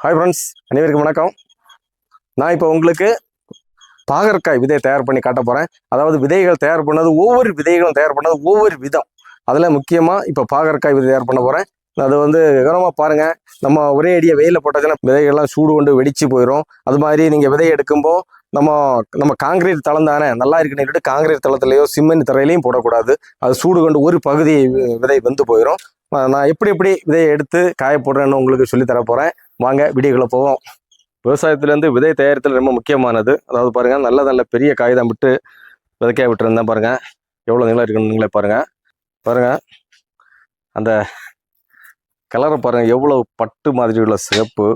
Hi friends, அனைவருக்கும் வணக்கம். நான் இப்போ உங்களுக்கு பாகற்காய் விதையை தயார் பண்ணி காட்ட போகிறேன். அதாவது விதைகள் தயார் பண்ணது ஒவ்வொரு விதைகளும் தயார் பண்ணது ஒவ்வொரு விதம். அதில் முக்கியமாக இப்போ பாகற்காய் விதை தயார் பண்ண போகிறேன். அது கவனமாக பாருங்கள். நம்ம ஒரே அடியை வெயிலில் போட்டாச்சுன்னா விதைகள்லாம் சூடு கொண்டு வெடிச்சு போயிடும். அது மாதிரி நீங்கள் விதையை எடுக்கும்போது நம்ம காங்கிரீட் தளம் தானே நல்லா இருக்குன்னு சொல்லிட்டு காங்கிரீட் தளத்துலையோ சிமெண்ட் தரையிலையும் போடக்கூடாது. அது சூடு கொண்டு ஒரு பகுதி விதை வெந்து போயிடும். நான் எப்படி விதையை எடுத்து காய போடுறேன்னு உங்களுக்கு சொல்லித்தர போகிறேன். வாங்க வீடியோக்குள்ள போவோம். விவசாயத்துலேருந்து விதை தயாரித்தல் ரொம்ப முக்கியமானது. அதாவது பாருங்கள், நல்ல நல்ல பெரிய காகிதம் விட்டு விதைக்காய் விட்டுருந்தேன் பாருங்கள். எவ்வளோ நீளம் இருக்குன்னு நீங்களே பாருங்கள். அந்த கலரை பாருங்கள், எவ்வளோ பட்டு மாதிரி உள்ள சிவப்பு.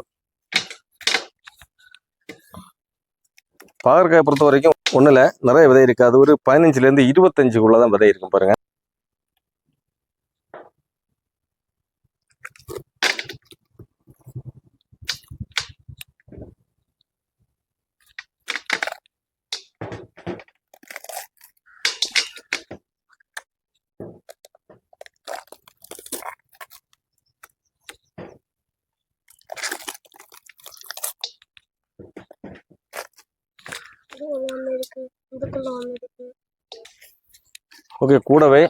பாகற்காயை பொறுத்த வரைக்கும் ஒன்றில் நிறைய விதை இருக்காது. ஒரு 15லேருந்து 25 தான் விதை இருக்கும் பாருங்கள். ஓகே, கூடவே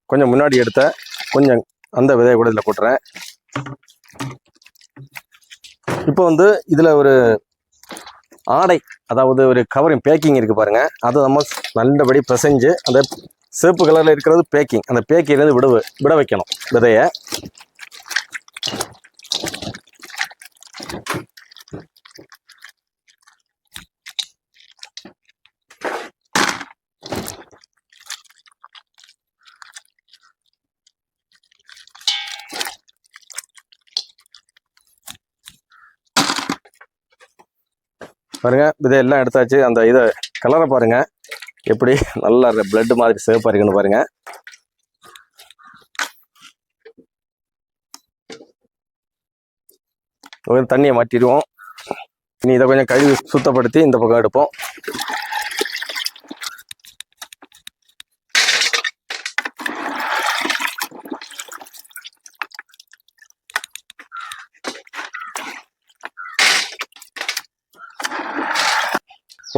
கொஞ்சம் முன்னாடி எடுத்த கொஞ்சம் அந்த விதையை கூட இதில் போட்டுறேன். இப்போ இதில் ஒரு ஆடை, அதாவது ஒரு கவரிங் பேக்கிங் இருக்குது பாருங்கள். அதை நம்ம நல்லபடி பிசைஞ்சு அந்த சிவப்பு கலரில் இருக்கிறது பேக்கிங். அந்த பேக்கிங்லேருந்து விட வைக்கணும் விதையை. பாருங்க, விதையெல்லாம் எடுத்தாச்சு. அந்த இதை கலரை பாருங்க, எப்படி நல்லா பிளட் மாதிரி சிவப்பாக இருக்குன்னு பாருங்க. தண்ணியை மாட்டிடுவோம். இனி இதை கொஞ்சம் கழுவி சுத்தப்படுத்தி இந்த பக்கம் எடுப்போம்.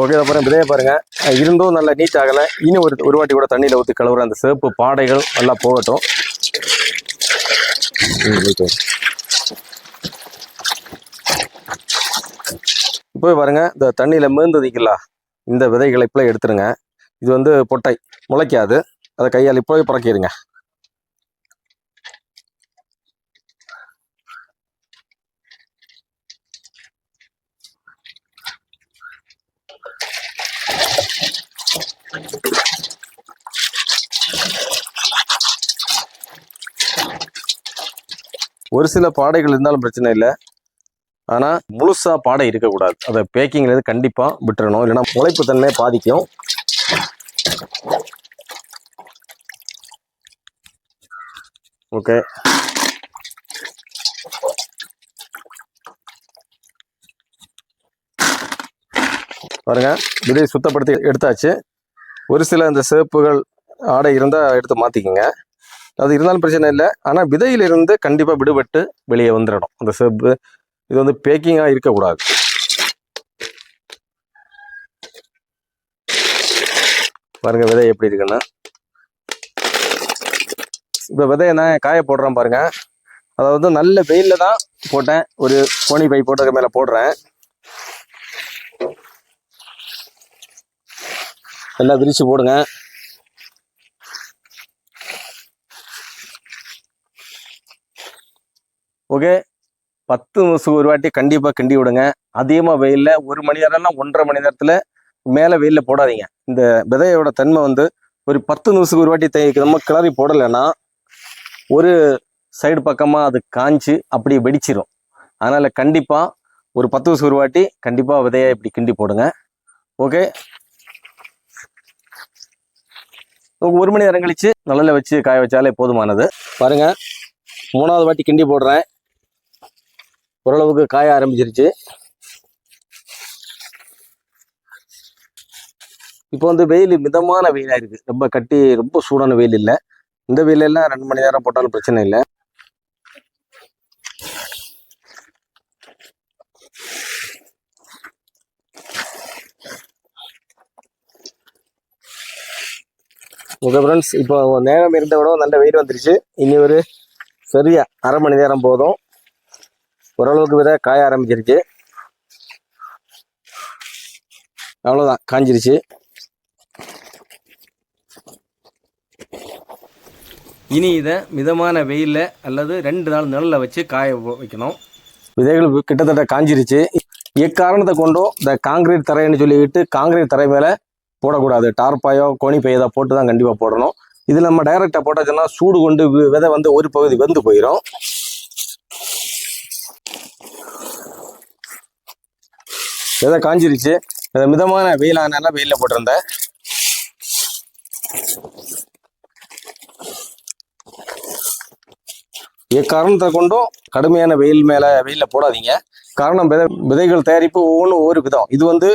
ஓகே, அப்புறம் விதையை பாருங்க, இருந்தும் நல்லா நீட் ஆகலை. இனி ஒரு வாட்டி கூட தண்ணியில் ஊற்றி கழுவுற அந்த சிவப்பு பாடைகள் நல்லா போகட்டும். இப்போ பாருங்க, இந்த தண்ணியில் மேந்ததிக்கலா இந்த விதைகளை இப்போலாம் எடுத்துருங்க. இது பொட்டை முளைக்காது. அதை கையால் இப்போவே பறக்கிடுங்க. ஒரு சில பாடைகள் இருந்தாலும் பிரச்சனை இல்லை. ஆனால் முழுசா பாடை இருக்கக்கூடாது. அதை பேக்கிங்லேருந்து கண்டிப்பாக விட்டுறணும், இல்லைன்னா முளைப்பு தன்மையை பாதிக்கும். ஓகே, பாருங்க, விதையை சுத்தப்படுத்தி எடுத்தாச்சு. ஒரு சில இந்த சிவப்புகள் ஆடை இருந்தால் எடுத்து மாற்றிக்கோங்க. அது இருந்தாலும் பிரச்சனை இல்லை. ஆனால் விதையிலிருந்து கண்டிப்பாக விடுபட்டு வெளியே வந்துடணும் அந்த சிவப்பு. இது பேக்கிங்காக இருக்கக்கூடாது. பாருங்க விதை எப்படி இருக்குன்னா, இப்போ விதையை நான் காய போடுறேன் பாருங்க. அதாவது நல்ல வெயிலில் தான் போட்டேன். ஒரு கோணி பை போட்டதுக்கு மேலே போடுறேன். எல்லாம் விரிச்சு போடுங்க. ஓகே, 10 நிமிஷம் ஒரு வாட்டி கண்டிப்பாக கிண்டி விடுங்க. அதிகமாக வெயிலில் 1 மணி நேரம்னா 1.5 மணி நேரத்தில் மேலே வெயிலில் போடாதீங்க. இந்த விதையோட தன்மை ஒரு 10 நிமிஷத்துக்கு ஒரு வாட்டி நம்ம கிளறி போடலைன்னா ஒரு சைடு பக்கமாக அது காய்ச்சி அப்படி வெடிச்சிடும். அதனால் கண்டிப்பாக ஒரு 10 நிமிஷம் ஒரு வாட்டி கண்டிப்பாக விதையை இப்படி கிண்டி போடுங்க. ஓகே, 1 மணி நேரம் கழிச்சு நல்ல வச்சு காய வச்சாலே போதுமானது. பாருங்க, 3வது வாட்டி கிண்டி போடுறேன். ஓரளவுக்கு காய ஆரம்பிச்சிருச்சு. இப்போ வெயில் மிதமான வெயிலாக இருக்குது. ரொம்ப சூடான வெயில் இல்லை. இந்த வெயிலெல்லாம் 2 மணி நேரம் போட்டாலும் பிரச்சனை இல்லை. ஓகே ஃப்ரெண்ட்ஸ், இப்போ நேரம் இருந்த விட நல்ல வெயில் வந்துருச்சு. இனி ஒரு சரியா அரை மணி நேரம் போதும். ஓரளவுக்கு விதை காய ஆரம்பிச்சிருச்சு. அவ்வளோதான், காஞ்சிருச்சு. இனி இதை மிதமான வெயிலில் அல்லது 2 நாள் நிழலில் வச்சு காய வைக்கணும். விதைகள் கிட்டத்தட்ட காஞ்சிருச்சு. எக்காரணத்தை கொண்டும் இந்த காங்கிரீட் தரைன்னு சொல்லிக்கிட்டு காங்கிரீட் தரை மேலே போடக்கூடாது. டார்பாயோ கோணிப்பையோ போட்டு தான் கண்டிப்பாக போடணும். இதில் நம்ம டைரெக்டாக போட்டாச்சுன்னா சூடு கொண்டு விதை வந்து ஒரு பகுதி வெந்து போயிடும். விதை காஞ்சிருச்சு. இதை மிதமான வெயிலானால வெயிலில் போட்டிருந்தேன். எக்காரணத்தை கொண்டும் கடுமையான வெயிலில் போடாதீங்க. காரணம் விதைகள் தயாரிப்பு ஒவ்வொன்றும் ஒவ்வொரு விதம். இது வந்து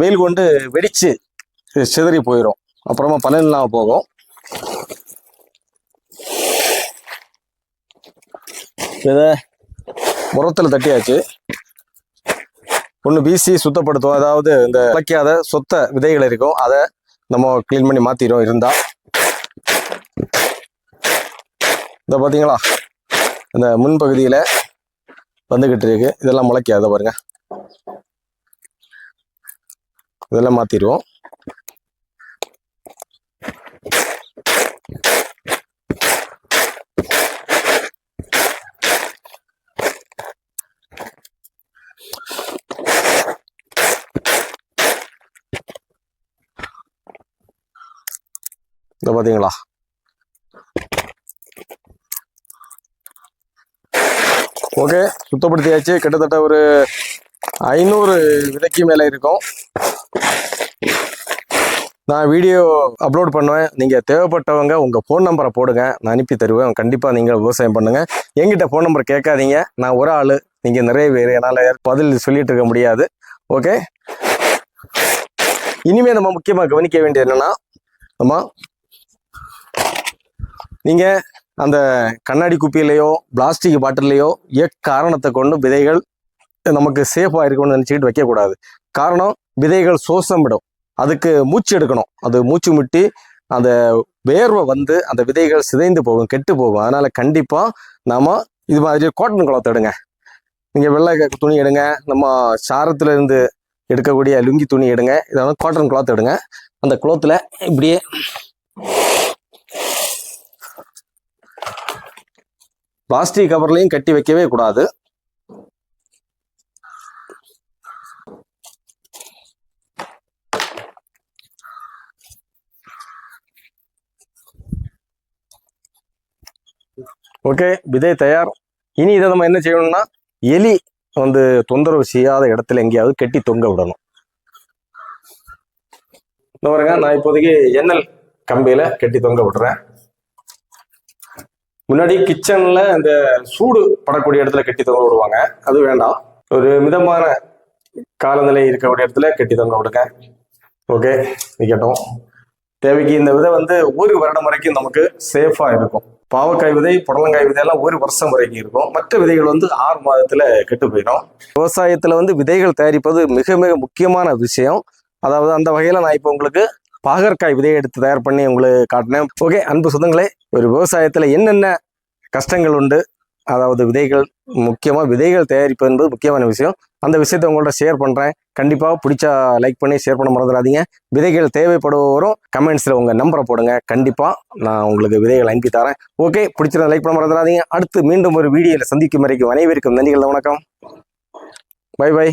வெயில் கொண்டு வெடிச்சு சிதறி போயிடும், அப்புறமா பலன் இல்லாமல் போகும். விதை உரத்தில் தட்டியாச்சு. ஒன்று வீசி சுத்தப்படுத்தும், அதாவது இந்த உழைக்காத சொத்த விதைகள் இருக்கும், அதை நம்ம கிளீன் பண்ணி மாற்றிடும். இருந்தால் இதை பார்த்தீங்களா, இந்த முன்பகுதியில் வந்துக்கிட்டு இருக்கு. இதெல்லாம் முளைக்காத பாருங்க, இதெல்லாம் மாற்றிடுவோம். இதை பார்த்தீங்களா, ஓகே சுத்தப்படுத்தியாச்சு. கிட்டத்தட்ட ஒரு 500 விதைக்கு மேலே இருக்கும். நான் வீடியோ அப்லோட் பண்ணுவேன். நீங்கள் தேவைப்பட்டவங்க உங்கள் ஃபோன் நம்பரை போடுங்க, நான் அனுப்பி தருவேன். கண்டிப்பாக நீங்கள் விவசாயம் பண்ணுங்கள். என்கிட்ட ஃபோன் நம்பர் கேட்காதீங்க. நான் ஒரு ஆள், நீங்கள் நிறைய பேர், என்னால் பதில் சொல்லிட்டு இருக்க முடியாது. ஓகே, இனிமேல் நம்ம முக்கியமாக கவனிக்க வேண்டியது என்னென்னா, நீங்கள் அந்த கண்ணாடி குப்பியிலையோ பிளாஸ்டிக் பாட்டிலையோ எக்காரணத்தை கொண்டு விதைகள் நமக்கு சேஃபாக இருக்கணும்னு நினச்சிக்கிட்டு வைக்கக்கூடாது. காரணம், விதைகள் சோசம் விடும். அதுக்கு மூச்சு எடுக்கணும். அது மூச்சு முட்டி அந்த வேர்வை வந்து அந்த விதைகள் சிதைந்து போகும், கெட்டு போகும். அதனால் கண்டிப்பாக நாம் இது மாதிரி காட்டன் கிளாத் எடுங்க. நீங்கள் வெள்ளை துணி எடுங்க, நம்ம சாரத்துல இருந்து எடுக்கக்கூடிய லுங்கி துணி எடுங்க. இதெல்லாம் காட்டன் கிளாத் எடுங்க. அந்த கிளாத்தில் இப்படியே பிளாஸ்டிக் கவர்லையும் கட்டி வைக்கவே கூடாது. ஓகே, விதை தயார். இனி இதை நம்ம என்ன செய்யணும்னா, எலி வந்து தொந்தரவு செய்யாத இடத்துல எங்கேயாவது கட்டி தொங்க விடணும். இந்த பாருங்க, நான் இப்போதைக்கு எண்ணெய் கம்பியில கட்டி தொங்க விடுறேன். முன்னாடி கிச்சன்ல இந்த சூடு படக்கூடிய இடத்துல கட்டி தொங்க விடுவாங்க, அது வேண்டாம். ஒரு மிதமான காலநிலை இருக்கக்கூடிய இடத்துல கட்டி தொங்க விடுங்க. ஓகே, நிக்கட்டும். தேவைக்கு இந்த விதை வந்து 1 வருடம் வரைக்கும் நமக்கு சேஃபா இருக்கும். பாவக்காய் விதை, புடலங்காய் விதை எல்லாம் 1 வருஷம் வரைக்கும் இருக்கும். மற்ற விதைகள் வந்து 6 மாதத்துல கெட்டு போயிடும். விவசாயத்துல வந்து விதைகள் தயாரிப்பது மிக மிக முக்கியமான விஷயம். அதாவது அந்த வகையில நான் இப்போ உங்களுக்கு பாகற்காய் விதையை எடுத்து தயார் பண்ணி உங்களுக்கு காட்டினேன். ஓகே, அன்பு சொந்தங்களே, ஒரு விவசாயத்துல என்னென்ன கஷ்டங்கள் உண்டு, அதாவது விதைகள், முக்கியமாக விதைகள் தயாரிப்பு என்பது முக்கியமான விஷயம். அந்த விஷயத்தை உங்கள்ட்ட ஷேர் பண்ணுறேன். கண்டிப்பாக பிடிச்சா லைக் பண்ணி ஷேர் பண்ண மறந்துடாதீங்க. விதைகள் தேவைப்படுவோரும் கமெண்ட்ஸில் உங்கள் நம்பரை போடுங்க. கண்டிப்பாக நான் உங்களுக்கு விதைகள் அனுப்பி தரேன். ஓகே, பிடிச்சிருந்தா லைக் பண்ண மறந்துடாதீங்க. அடுத்து மீண்டும் ஒரு வீடியோவில் சந்திக்கும் வரைக்கும் அனைவருக்கும் நன்றிகள், வணக்கம், பை பை.